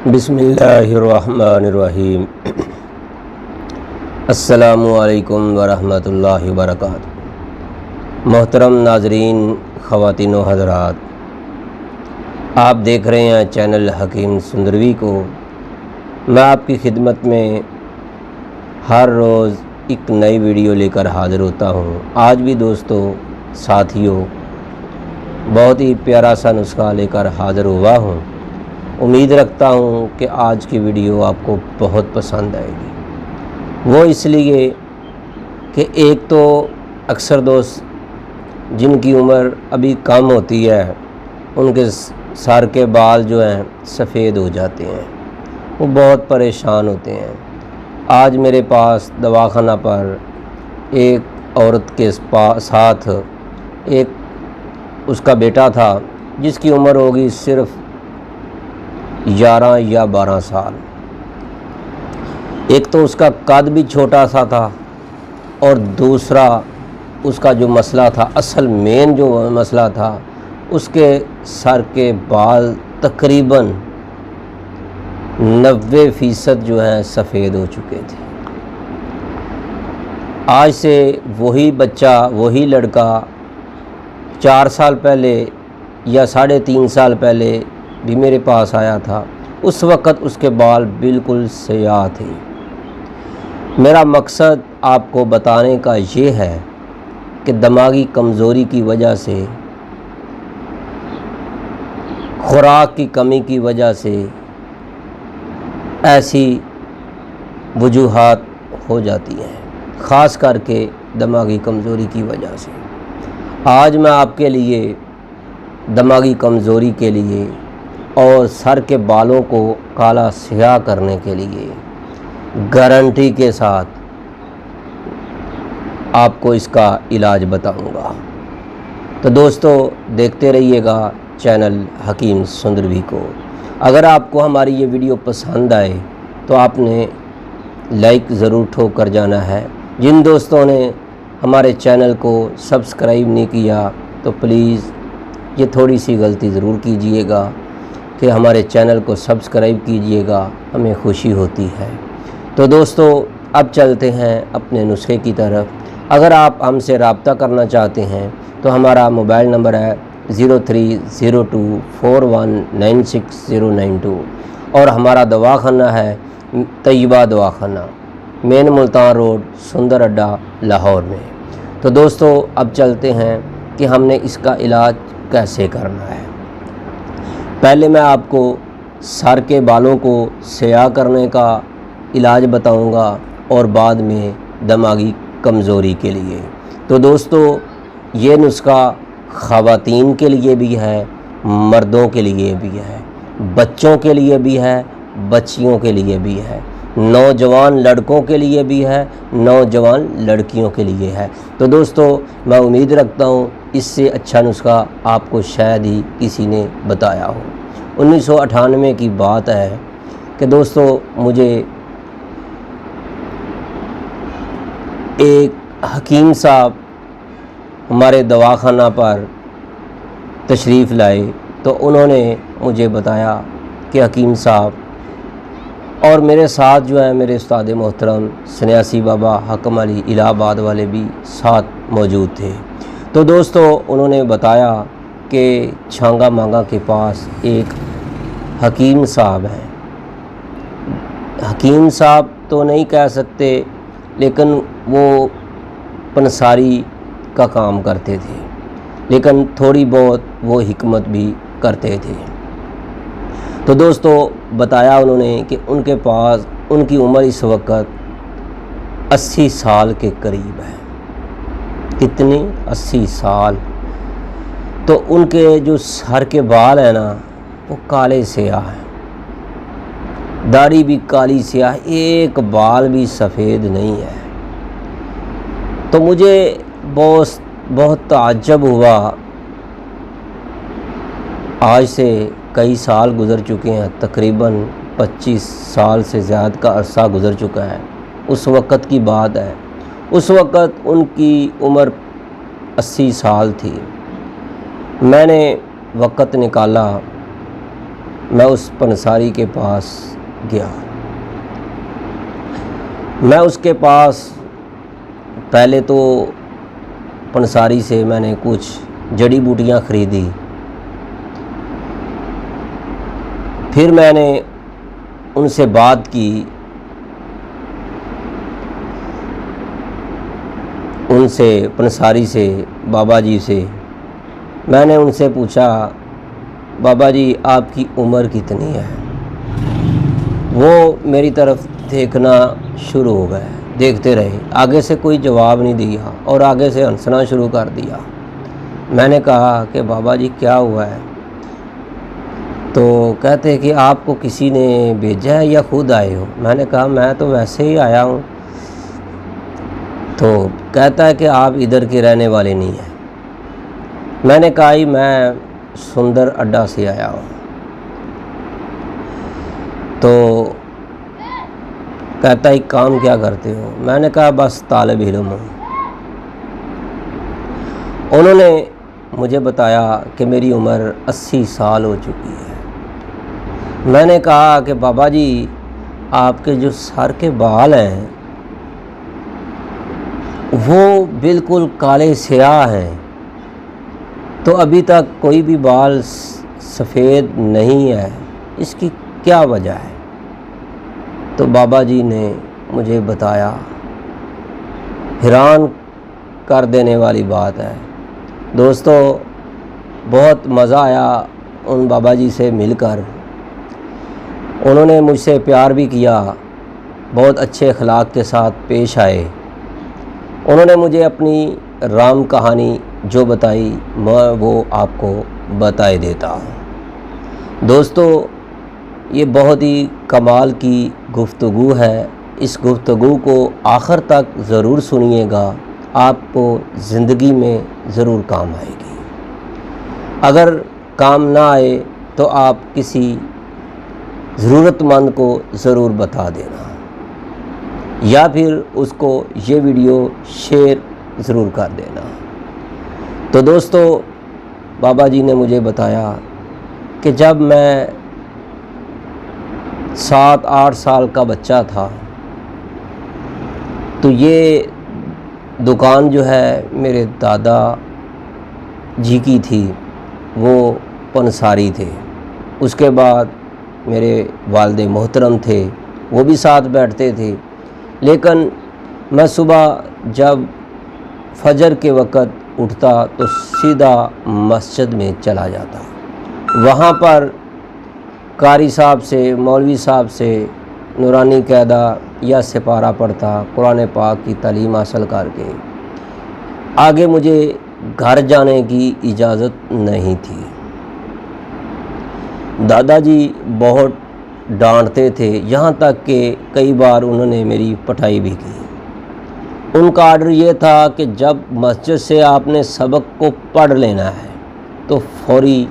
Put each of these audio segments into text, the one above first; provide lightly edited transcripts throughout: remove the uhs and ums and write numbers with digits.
बिस्मिल्लाहिर्रहमानिर्रहीम। अस्सलामुअलैकुम वरहमतुल्लाहि वबरकातुहू। मोहतरम नाजरीन, ख़वातीन व हज़रात, आप देख रहे हैं चैनल हकीम सुंदरवी को। मैं आपकी खिदमत में हर रोज़ एक नई वीडियो लेकर हाज़िर होता हूँ। आज भी दोस्तों साथियों बहुत ही प्यारा सा नुस्खा लेकर हाज़िर हुआ हूँ। उम्मीद रखता हूँ कि आज की वीडियो आपको बहुत पसंद आएगी। वो इसलिए कि एक तो अक्सर दोस्त जिनकी उम्र अभी कम होती है उनके सर के बाल जो हैं सफ़ेद हो जाते हैं, वो बहुत परेशान होते हैं। आज मेरे पास दवाखाना पर एक औरत के साथ एक उसका बेटा था जिसकी उम्र होगी सिर्फ़ 11 या 12 साल। एक तो उसका कद भी छोटा सा था और दूसरा उसका जो मसला था, असल मेन जो मसला था, उसके सर के बाल तकरीबन 90% जो है सफ़ेद हो चुके थे। आज से वही बच्चा, वही लड़का 4 साल पहले या 3.5 साल पहले भी मेरे पास आया था। उस वक़्त उसके बाल बिल्कुल स्याह थे। मेरा मकसद आपको बताने का ये है कि दिमागी कमज़ोरी की वजह से, खुराक की कमी की वजह से ऐसी वजूहात हो जाती हैं, ख़ास करके दिमागी कमज़ोरी की वजह से। आज मैं आपके लिए दिमागी कमज़ोरी के लिए और सर के बालों को काला स्याह करने के लिए गारंटी के साथ आपको इसका इलाज बताऊंगा। तो दोस्तों देखते रहिएगा चैनल हकीम सुंदरवी को। अगर आपको हमारी ये वीडियो पसंद आए तो आपने लाइक ज़रूर ठोक कर जाना है। जिन दोस्तों ने हमारे चैनल को सब्सक्राइब नहीं किया तो प्लीज़ ये थोड़ी सी गलती ज़रूर कीजिएगा कि हमारे चैनल को सब्सक्राइब कीजिएगा, हमें खुशी होती है। तो दोस्तों अब चलते हैं अपने नुस्खे की तरफ। अगर आप हमसे रब्ता करना चाहते हैं तो हमारा मोबाइल नंबर है 0302419692 और हमारा दवाखाना है तैयबा दवाखाना, मेन मुल्तान रोड, सुंदर अड्डा, लाहौर में। तो दोस्तों अब चलते हैं कि हमने इसका इलाज कैसे करना है। पहले मैं आपको सर के बालों को स्याह करने का इलाज बताऊंगा और बाद में दिमागी कमज़ोरी के लिए। तो दोस्तों ये नुस्खा ख़वातीन के लिए भी है, मर्दों के लिए भी है, बच्चों के लिए भी है, बच्चियों के लिए भी है, नौजवान लड़कों के लिए भी है, नौजवान लड़कियों के लिए है। तो दोस्तों मैं उम्मीद रखता हूँ इससे अच्छा नुस्खा आपको शायद ही किसी ने बताया हो। 1998 की बात है कि दोस्तों मुझे एक हकीम साहब हमारे दवाखाना पर तशरीफ़ लाए तो उन्होंने मुझे बताया कि हकीम साहब, और मेरे साथ जो है मेरे उस्ताद मोहतरम सन्यासी बाबा हकम अली इलाहाबाद वाले भी साथ मौजूद थे। तो दोस्तों उन्होंने बताया कि छांगा मांगा के पास एक हकीम साहब हैं। हकीम साहब तो नहीं कह सकते, लेकिन वो पंसारी का काम करते थे, लेकिन थोड़ी बहुत वो हिकमत भी करते थे। तो दोस्तों बताया उन्होंने कि उनके पास, उनकी उम्र इस वक्त 80 साल के करीब है। कितनी? 80 साल। तो उनके जो सर के बाल हैं ना वो काले स्याह हैं, दाढ़ी भी काली स्याह, एक बाल भी सफ़ेद नहीं है। तो मुझे बहुत ताज्जुब हुआ। आज से कई साल गुज़र चुके हैं, तकरीबन 25 साल से ज़्यादा का अरसा गुज़र चुका है। उस वक़्त की बात है, उस वक़्त उनकी उम्र 80 साल थी। मैंने वक़्त निकाला मैं उस पंसारी के पास गया। मैं उसके पास पहले तो पंसारी से मैंने कुछ जड़ी बूटियाँ ख़रीदी। फिर मैंने उनसे बात की, उनसे पंसारी से, बाबा जी से। मैंने उनसे पूछा, बाबा जी आपकी उम्र कितनी है? वो मेरी तरफ देखना शुरू हो गए, देखते रहे, आगे से कोई जवाब नहीं दिया और आगे से हंसना शुरू कर दिया। मैंने कहा कि बाबा जी क्या हुआ है? तो कहते हैं कि आपको किसी ने भेजा है या खुद आए हो? मैंने कहा मैं तो वैसे ही आया हूँ। तो कहता है कि आप इधर के रहने वाले नहीं हैं। मैंने कहा ही मैं सुंदर अड्डा से आया हूँ। तो कहता है काम क्या करते हो? मैंने कहा बस तालिब इल्म हूँ। उन्होंने मुझे बताया कि मेरी उम्र 80 साल हो चुकी है। मैंने कहा कि बाबा जी आपके जो सर के बाल हैं वो बिल्कुल काले स्याह हैं, तो अभी तक कोई भी बाल सफ़ेद नहीं है, इसकी क्या वजह है? तो बाबा जी ने मुझे बताया। हैरान कर देने वाली बात है दोस्तों, बहुत मज़ा आया उन बाबा जी से मिलकर। उन्होंने मुझसे प्यार भी किया, बहुत अच्छे अखलाक के साथ पेश आए। उन्होंने मुझे अपनी राम कहानी जो बताई मैं वो आपको बताए देता हूँ। दोस्तों ये बहुत ही कमाल की गुफ्तगू है। इस गुफ्तगू को आखिर तक ज़रूर सुनिएगा, आपको ज़िंदगी में ज़रूर काम आएगी। अगर काम ना आए तो आप किसी ज़रूरतमंद को ज़रूर बता देना, या फिर उसको ये वीडियो शेयर ज़रूर कर देना। तो दोस्तों बाबा जी ने मुझे बताया कि जब मैं 7-8 साल का बच्चा था तो ये दुकान जो है मेरे दादा जी की थी, वो पंसारी थे। उसके बाद मेरे वालिद मोहतरम थे, वो भी साथ बैठते थे। लेकिन मैं सुबह जब फजर के वक़्त उठता तो सीधा मस्जिद में चला जाता। वहाँ पर कारी साहब से, मौलवी साहब से नूरानी क़ायदा या सिपारा पढ़ता, कुरान पाक की तालीम हासिल करके आगे मुझे घर जाने की इजाज़त नहीं थी। दादाजी बहुत डांटते थे, यहाँ तक कि कई बार उन्होंने मेरी पिटाई भी की। उनका आर्डर ये था कि जब मस्जिद से आपने सबक को पढ़ लेना है तो फौरी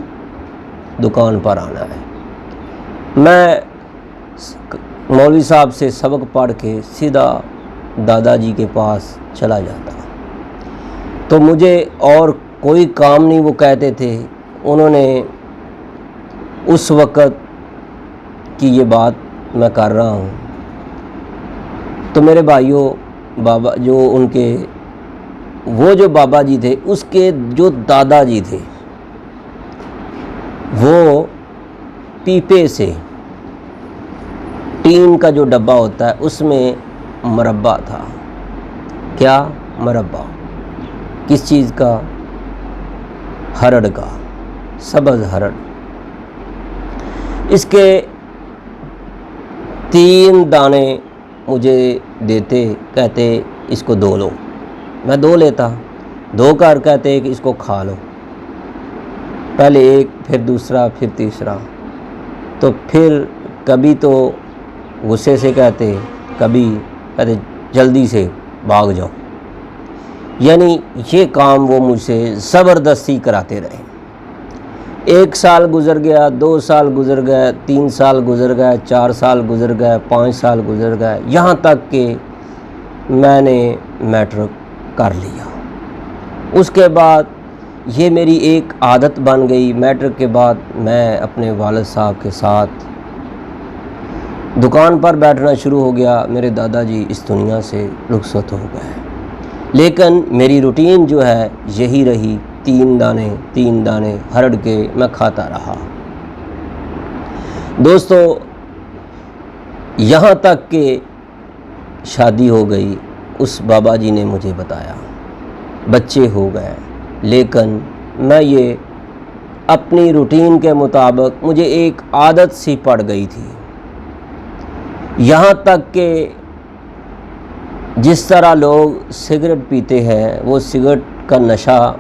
दुकान पर आना है। मैं मौलवी साहब से सबक पढ़ के सीधा दादाजी के पास चला जाता। तो मुझे और कोई काम नहीं, वो कहते थे। उन्होंने उस वक़्त की ये बात मैं कर रहा हूँ, तो मेरे भाइयों, बाबा जो उनके वो जो बाबा जी थे, उसके जो दादाजी थे वो पीपे से, टीन का जो डब्बा होता है उसमें मुरब्बा था। क्या मुरब्बा? किस चीज़ का? हरड़ का, सब्ज़ हरड़। इसके 3 दाने मुझे देते, कहते इसको धो लो। मैं धो लेता, धोकर कहते कि इसको खा लो। पहले एक, फिर दूसरा, फिर तीसरा। तो फिर कभी तो गुस्से से कहते, कभी कहते जल्दी से भाग जाओ। यानी ये काम वो मुझसे ज़बरदस्ती कराते रहे। 1 साल गुज़र गया, 2 साल गुज़र गए, 3 साल गुज़र गए, 4 साल गुज़र गए, 5 साल गुज़र गए, यहाँ तक कि मैंने मैट्रिक कर लिया। उसके बाद ये मेरी एक आदत बन गई। मैट्रिक के बाद मैं अपने वालिद साहब के साथ दुकान पर बैठना शुरू हो गया। मेरे दादाजी इस दुनिया से रुखसत हो गए, लेकिन मेरी रूटीन जो है यही रही, 3 दाने हरड़ के मैं खाता रहा। दोस्तों, यहाँ तक कि शादी हो गई। उस बाबा जी ने मुझे बताया, बच्चे हो गए, लेकिन मैं ये अपनी रूटीन के मुताबिक मुझे एक आदत सी पड़ गई थी। यहाँ तक कि जिस तरह लोग सिगरेट पीते हैं, वो सिगरेट का नशा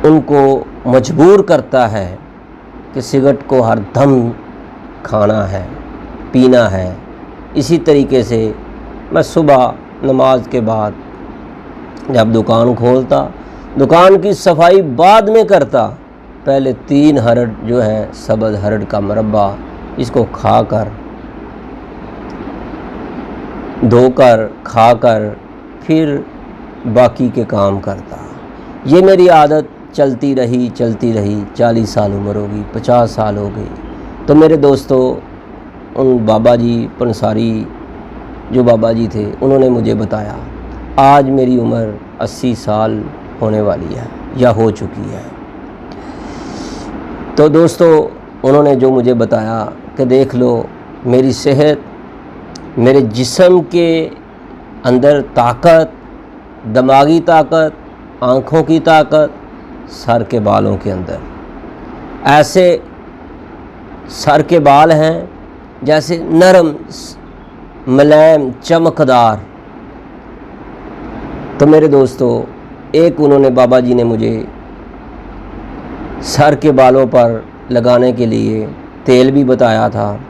उनको मजबूर करता है कि सिगरेट को हर दम खाना है, पीना है। इसी तरीके से मैं सुबह नमाज के बाद जब दुकान खोलता, दुकान की सफाई बाद में करता, पहले 3 हरड़ जो है सब्ज़ हरड़ का मुरब्बा, इसको खाकर धोकर खाकर फिर बाकी के काम करता। ये मेरी आदत चलती रही 40 साल उम्र हो गई, 50 साल हो गई। तो मेरे दोस्तों, उन बाबा जी पंसारी जो बाबा जी थे, उन्होंने मुझे बताया, आज मेरी उम्र 80 साल होने वाली है या हो चुकी है। तो दोस्तों, उन्होंने जो मुझे बताया कि देख लो, मेरी सेहत, मेरे जिस्म के अंदर ताकत, दिमागी ताकत, आँखों की ताकत, सर के बालों के अंदर ऐसे सर के बाल हैं जैसे नरम, मुलायम, चमकदार। तो मेरे दोस्तों, एक उन्होंने बाबा जी ने मुझे सर के बालों पर लगाने के लिए तेल भी बताया था।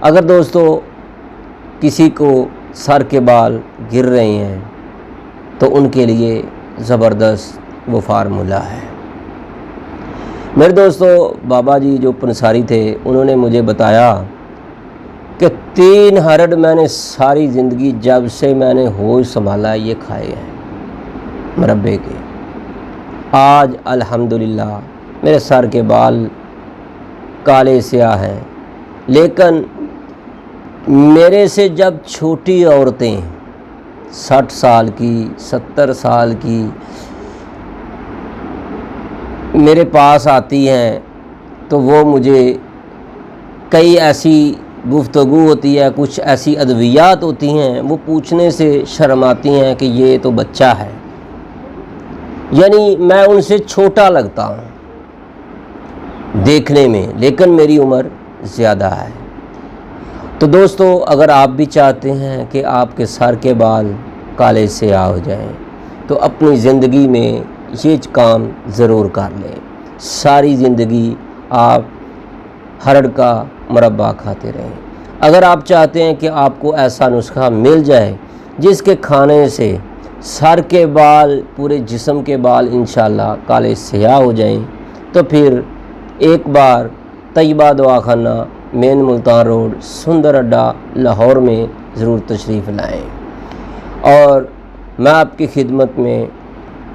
अगर दोस्तों किसी को सर के बाल गिर रहे हैं तो उनके लिए ज़बरदस्त वो फार्मूला है। मेरे दोस्तों, बाबा जी जो पंसारी थे, उन्होंने मुझे बताया कि 3 हरड़ मैंने सारी ज़िंदगी, जब से मैंने होश संभाला, ये खाए हैं मुरब्बे के। आज अल्हम्दुलिल्लाह मेरे सर के बाल काले स्याह हैं, लेकिन मेरे से जब छोटी औरतें 60 साल की, 70 साल की मेरे पास आती हैं, तो वो मुझे कई ऐसी गुफ्तगू होती है, कुछ ऐसी अद्वियात होती हैं, वो पूछने से शर्माती हैं कि ये तो बच्चा है, यानी मैं उनसे छोटा लगता हूँ देखने में, लेकिन मेरी उम्र ज़्यादा है। तो दोस्तों, अगर आप भी चाहते हैं कि आपके सर के बाल काले स्याह हो जाएं, तो अपनी ज़िंदगी में ये काम ज़रूर कर लें। सारी ज़िंदगी आप हरड़ का मुरब्बा खाते रहें। अगर आप चाहते हैं कि आपको ऐसा नुस्खा मिल जाए जिसके खाने से सर के बाल, पूरे जिस्म के बाल इंशाल्लाह काले स्याह हो जाएं, तो फिर एक बार तैयबा दवाखाना, मेन मुल्तान रोड, सुंदर अड्डा, लाहौर में ज़रूर तशरीफ़ लाएँ। और मैं आपकी खिदमत में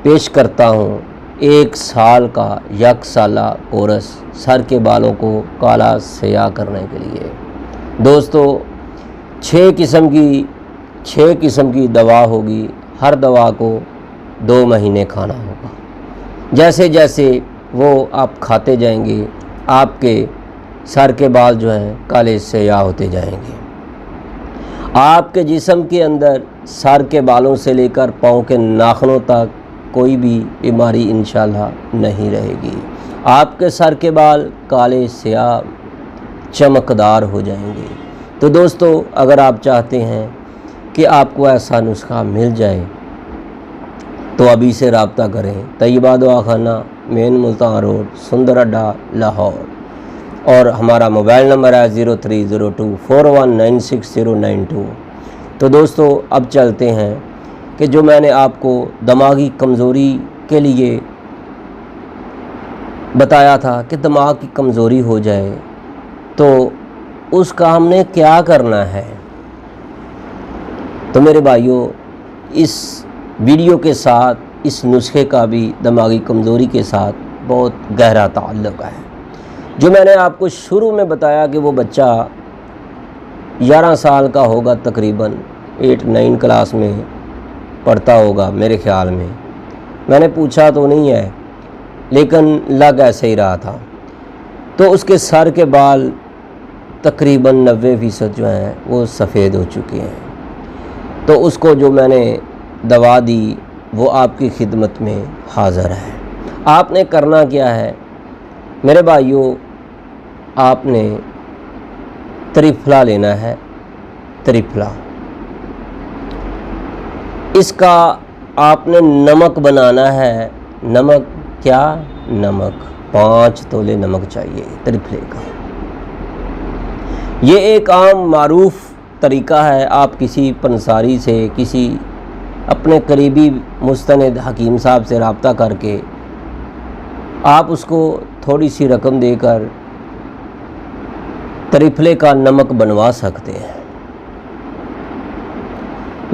पेश करता हूँ 1 साल का यकसाला कोर्स सर के बालों को काला स्याह करने के लिए। दोस्तों, 6 किस्म की दवा होगी। हर दवा को 2 महीने खाना होगा। जैसे जैसे वो आप खाते जाएंगे, आपके सर के बाल जो हैं काले स्याह होते जाएंगे। आपके जिस्म के अंदर सर के बालों से लेकर पाँव के नाखूनों तक कोई भी बीमारी इंशाल्लाह नहीं रहेगी। आपके सर के बाल काले स्याह चमकदार हो जाएंगे। तो दोस्तों, अगर आप चाहते हैं कि आपको ऐसा नुस्खा मिल जाए, तो अभी से रब्ता करें। तैयबा दवाखाना, मेन मुल्तान रोड, सुंदर अड्डा, लाहौर। और हमारा मोबाइल नंबर है 0302419692। तो दोस्तों, अब चलते हैं कि जो मैंने आपको दिमागी कमज़ोरी के लिए बताया था कि दिमाग की कमज़ोरी हो जाए तो उसका हमने क्या करना है। तो मेरे भाइयों, इस वीडियो के साथ इस नुस्खे का भी दिमागी कमज़ोरी के साथ बहुत गहरा ताल्लुक़ है। जो मैंने आपको शुरू में बताया कि वो बच्चा 11 साल का होगा, तकरीबन 8-9 क्लास में पढ़ता होगा मेरे ख़्याल में। मैंने पूछा तो नहीं है, लेकिन लग ऐसे ही रहा था। तो उसके सर के बाल तकरीबन 90% जो हैं वो सफ़ेद हो चुके हैं। तो उसको जो मैंने दवा दी वो आपकी खिदमत में हाज़िर है। आपने करना क्या है मेरे भाइयों, आपने त्रिफला लेना है। त्रिफला, इसका आपने नमक बनाना है। नमक क्या? नमक 5 तोले नमक चाहिए त्रिफले का। ये एक आम मारूफ तरीका है। आप किसी पंसारी से, किसी अपने करीबी मुस्तनद हकीम साहब से रब्ता करके आप उसको थोड़ी सी रकम देकर त्रिफले का नमक बनवा सकते हैं।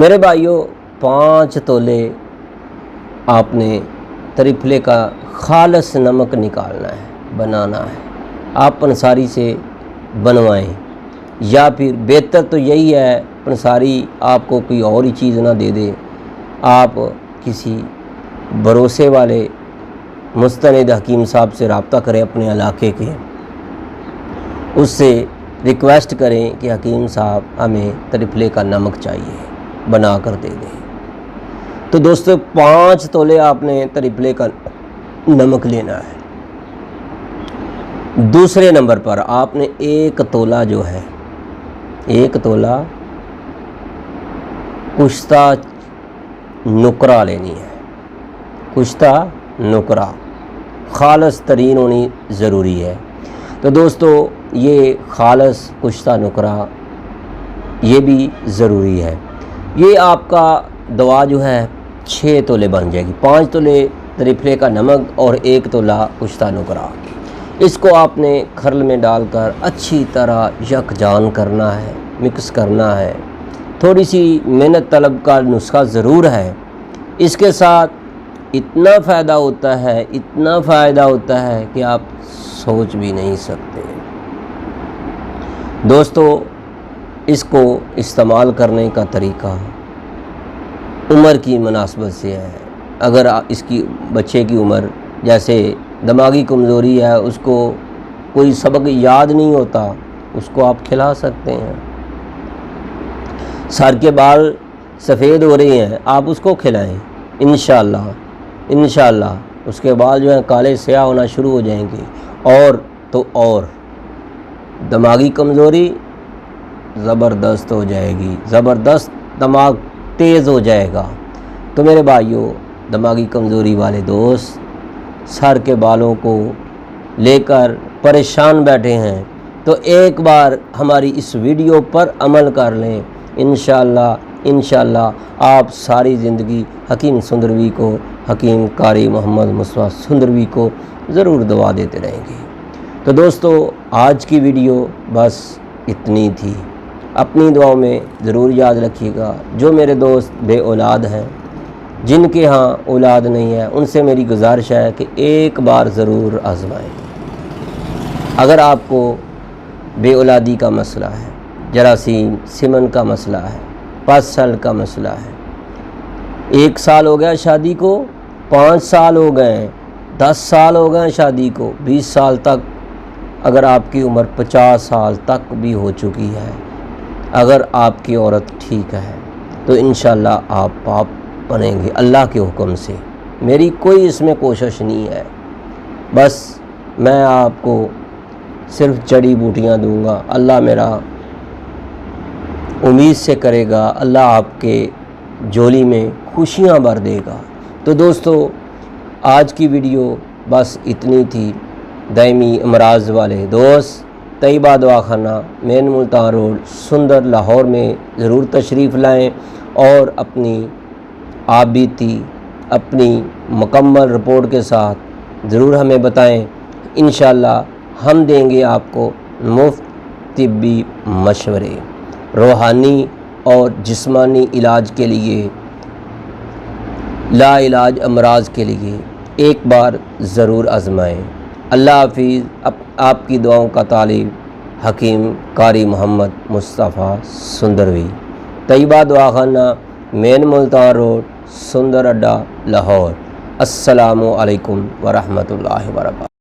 मेरे भाइयों, 5 तोले आपने त्रिफले का खालस नमक निकालना है, बनाना है। आप पंसारी से बनवाएं, या फिर बेहतर तो यही है पंसारी आपको कोई और ही चीज़ ना दे दे, आप किसी भरोसे वाले मुस्तनद हकीम साहब से रब्ता करें, अपने इलाके के, उससे रिक्वेस्ट करें कि हकीम साहब हमें त्रिफले का नमक चाहिए, बना कर दे दें। तो दोस्तों 5 तोले आपने त्रिफले का नमक लेना है। दूसरे नंबर पर आपने 1 तोला जो है, 1 तोला कुश्ता नुकरा लेनी है। कुश्ता नुकरा खालस तरीन होनी ज़रूरी है। तो दोस्तों ये खालस कुश्ता नुकरा ये भी ज़रूरी है। ये आपका दवा जो है 6 तोले बन जाएगी। 5 तोले त्रिफले का नमक और 1 तोला कुश्ता नुकरा। इसको आपने खरल में डालकर अच्छी तरह यकजान करना है, मिक्स करना है। थोड़ी सी मेहनत तलब का नुस्खा ज़रूर है। इसके साथ इतना फ़ायदा होता है, इतना फ़ायदा होता है कि आप सोच भी नहीं सकते। दोस्तों इसको इस्तेमाल करने का तरीका उम्र की मुनासबत से है। अगर इसकी बच्चे की उम्र, जैसे दिमागी कमज़ोरी है, उसको कोई सबक याद नहीं होता, उसको आप खिला सकते हैं। सर के बाल सफ़ेद हो रहे हैं, आप उसको खिलाएं, इंशाअल्लाह उसके बाल जो हैं काले स्याह होना शुरू हो जाएंगे। और तो और दिमागी कमज़ोरी ज़बरदस्त हो जाएगी, ज़बरदस्त दिमाग तेज़ हो जाएगा। तो मेरे भाइयों, दिमागी कमज़ोरी वाले दोस्त सर के बालों को लेकर परेशान बैठे हैं, तो एक बार हमारी इस वीडियो पर अमल कर लें। इंशाअल्लाह आप सारी ज़िंदगी हकीम सुंदरवी को, हकीम कारी मोहम्मद मुस्तफ़ा सुंदरवी को ज़रूर दुआ देते रहेंगे। तो दोस्तों आज की वीडियो बस इतनी थी। अपनी दुआओं में ज़रूर याद रखिएगा। जो मेरे दोस्त बे औलाद हैं, जिनके यहाँ औलाद नहीं है, उनसे मेरी गुजारिश है कि एक बार ज़रूर आजमाएं। अगर आपको बे औलादी का मसला है, जरासीम सिमन का मसला है, पसल का मसला है, 1 साल हो गया शादी को, 5 साल हो गए, 10 साल हो गए शादी को, 20 साल तक, अगर आपकी उम्र 50 साल तक भी हो चुकी है, अगर आपकी औरत ठीक है तो इंशाअल्लाह आप पाप बनेंगे अल्लाह के हुक्म से। मेरी कोई इसमें कोशिश नहीं है, बस मैं आपको सिर्फ जड़ी बूटियाँ दूंगा। अल्लाह मेरा उम्मीद से करेगा, अल्लाह आपके झोली में खुशियाँ भर देगा। तो दोस्तों आज की वीडियो बस इतनी थी। दायमी अमराज वाले दोस्त तैयबा दवाखाना, मेन मुल्तान रोड, सुंदर, लाहौर में ज़रूर तशरीफ़ लाएं और अपनी आबीती, अपनी मुकम्मल रिपोर्ट के साथ ज़रूर हमें बताएं। इंशाअल्लाह हम देंगे आपको मुफ्त तिब्बी मशवरे, रूहानी और जिस्मानी इलाज के लिए लाइलाज अमराज के लिए एक बार ज़रूर आजमाएँ। अल्लाह हाफिज़। आपकी दुआओं का तालिब हकीम कारी मोहम्मद मुस्तफ़ा सुंदरवी, तैयबा दवाखाना, मेन मुल्तान रोड, सुंदर अड्डा, लाहौर। अस्सलामु अलैकुम व रहमतुल्लाहि व बरकातहू।